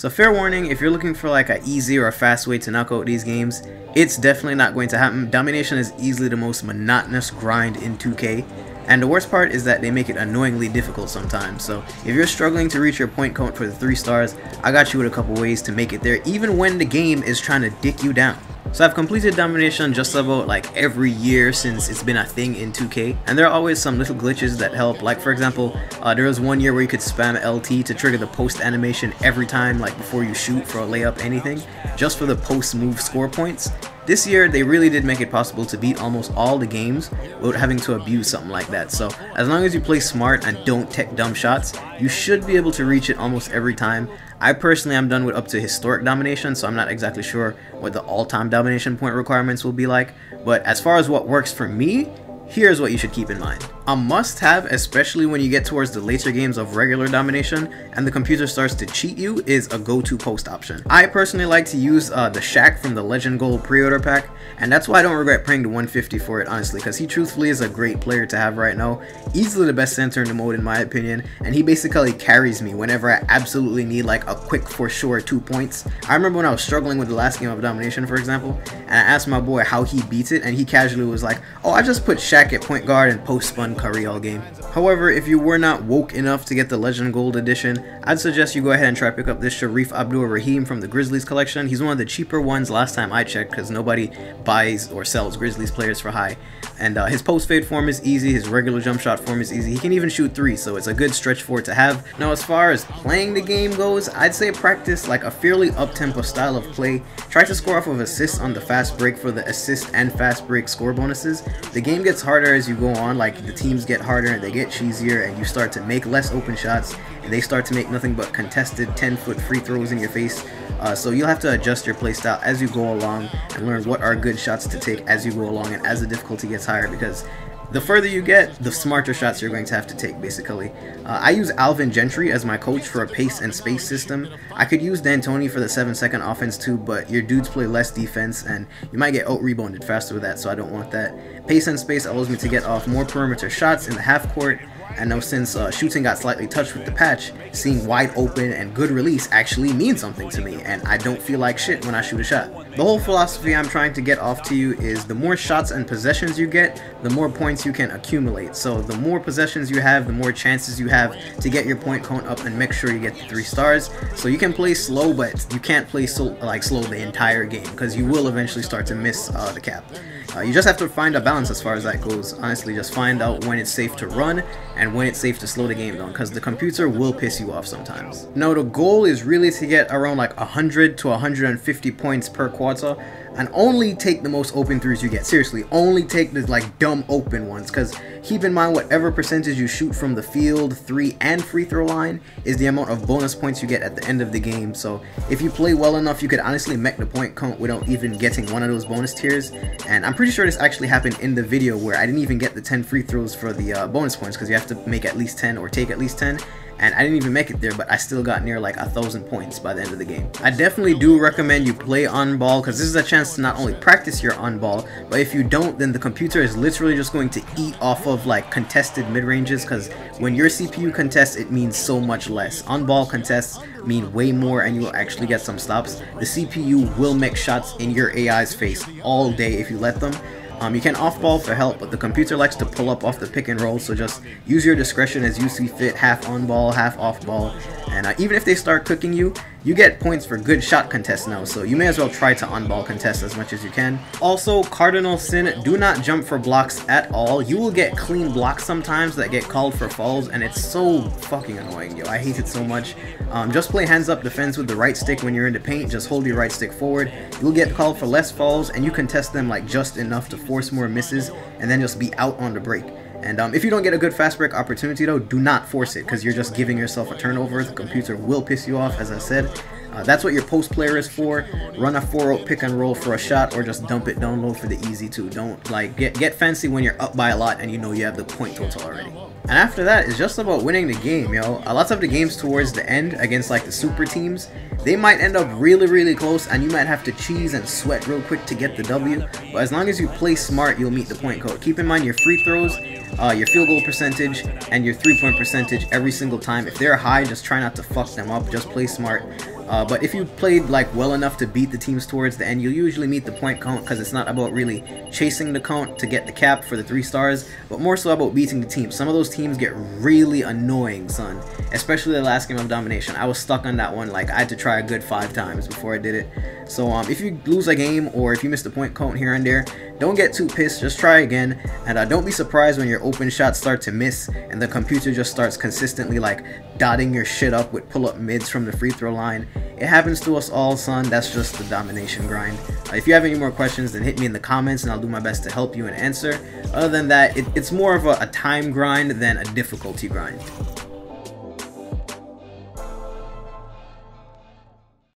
So fair warning, if you're looking for like an easy or a fast way to knock out these games, it's definitely not going to happen. Domination is easily the most monotonous grind in 2K. And the worst part is that they make it annoyingly difficult sometimes. So if you're struggling to reach your point count for the 3 stars, I got you with a couple ways to make it there, even when the game is trying to dick you down. So I've completed Domination just about like every year since it's been a thing in 2K, and there are always some little glitches that help. Like for example, there was one year where you could spam LT to trigger the post animation every time, like before you shoot for a layup, anything, just for the post move score points. This year, they really did make it possible to beat almost all the games without having to abuse something like that. So as long as you play smart and don't take dumb shots, you should be able to reach it almost every time. I personally am done with up to historic domination, so I'm not exactly sure what the all-time domination point requirements will be like. But as far as what works for me, here's what you should keep in mind. A must-have, especially when you get towards the later games of regular domination and the computer starts to cheat you, is a go-to post option. I personally like to use the Shaq from the Legend Gold pre-order pack, and that's why I don't regret paying the 150 for it, honestly, because he truthfully is a great player to have right now. Easily the best center in the mode in my opinion, and he basically carries me whenever I absolutely need like a quick for sure 2 points. I remember when I was struggling with the last game of domination, for example, and I asked my boy how he beats it, and he casually was like, oh, I just put Shaq at point guard and post spun Curry all game. However, if you were not woke enough to get the Legend Gold edition, I'd suggest you go ahead and try pick up this Sharif Abdul-Rahim from the Grizzlies collection. He's one of the cheaper ones last time I checked, because nobody buys or sells Grizzlies players for high. And his post fade form is easy, his regular jump shot form is easy, he can even shoot 3, so it's a good stretch for it to have. Now as far as playing the game goes, I'd say practice like a fairly up-tempo style of play. Try to score off of assists on the fast break for the assist and fast break score bonuses. The game gets harder as you go on, like the teams get harder and they get cheesier, and you start to make less open shots, and they start to make nothing but contested 10-foot free throws in your face. So you'll have to adjust your playstyle as you go along and learn what are good shots to take as you go along and as the difficulty gets higher, because the further you get, the smarter shots you're going to have to take, basically. I use Alvin Gentry as my coach for a pace and space system. I could use D'Antoni for the 7-second offense too, but your dudes play less defense and you might get out-rebounded faster with that, so I don't want that. Pace and space allows me to get off more perimeter shots in the half court, and now since shooting got slightly touched with the patch, seeing wide open and good release actually means something to me, and I don't feel like shit when I shoot a shot. The whole philosophy I'm trying to get off to you is the more shots and possessions you get, the more points you can accumulate. So the more possessions you have, the more chances you have to get your point count up and make sure you get the 3 stars. So you can play slow, but you can't play slow the entire game, because you will eventually start to miss the cap. You just have to find a balance as far as that goes. Honestly, just find out when it's safe to run and when it's safe to slow the game down, because the computer will piss you off sometimes. Now the goal is really to get around like 100 to 150 points per quarter, and only take the most open threes you get. Seriously, only take the like dumb open ones, because keep in mind whatever percentage you shoot from the field, 3 and free throw line is the amount of bonus points you get at the end of the game. So if you play well enough, you could honestly make the point count without even getting one of those bonus tiers. And I'm pretty sure this actually happened in the video where I didn't even get the 10 free throws for the bonus points, because you have to make at least 10 or take at least 10. And I didn't even make it there, but I still got near like 1,000 points by the end of the game. I definitely do recommend you play on ball, because this is a chance to not only practice your on ball, but if you don't, then the computer is literally just going to eat off of like contested mid-ranges, because when your CPU contests, it means so much less. On ball contests mean way more, and you will actually get some stops. The CPU will make shots in your AI's face all day if you let them. You can off-ball for help, but the computer likes to pull up off the pick and roll, so just use your discretion as you see fit, half on-ball, half off-ball. And even if they start cooking you, you get points for good shot contests now, so you may as well try to on-ball contest as much as you can. Also, cardinal sin, do not jump for blocks at all. You will get clean blocks sometimes that get called for fouls, and it's so fucking annoying, yo. I hate it so much. Just play hands-up defense with the right stick when you're in the paint. Just hold your right stick forward. You'll get called for less fouls, and you contest them like just enough to force more misses, and then just be out on the break. And if you don't get a good fast break opportunity though, do not force it, because you're just giving yourself a turnover. The computer will piss you off, as I said. That's what your post player is for. Run a 4-out pick and roll for a shot, or just dump it down low for the easy 2. Don't like get fancy when you're up by a lot and you know you have the point total already. And after that, it's just about winning the game, yo. A lot of the games towards the end against like the super teams, they might end up really close, and you might have to cheese and sweat real quick to get the W. But as long as you play smart, you'll meet the point code. Keep in mind your free throws, your field goal percentage, and your 3-point percentage every single time. If they're high, just try not to fuck them up. Just play smart. But if you played like well enough to beat the teams towards the end, you'll usually meet the point count, because it's not about really chasing the count to get the cap for the 3 stars, but more so about beating the team. Some of those teams get really annoying, son, especially the last game of Domination. I was stuck on that one. Like, I had to try a good 5 times before I did it. So if you lose a game, or if you miss the point count here and there, don't get too pissed, just try again. And don't be surprised when your open shots start to miss and the computer just starts consistently like dotting your shit up with pull-up mids from the free throw line. It happens to us all, son. That's just the Domination grind. If you have any more questions, then hit me in the comments and I'll do my best to help you and answer. Other than that, it's more of a time grind than a difficulty grind.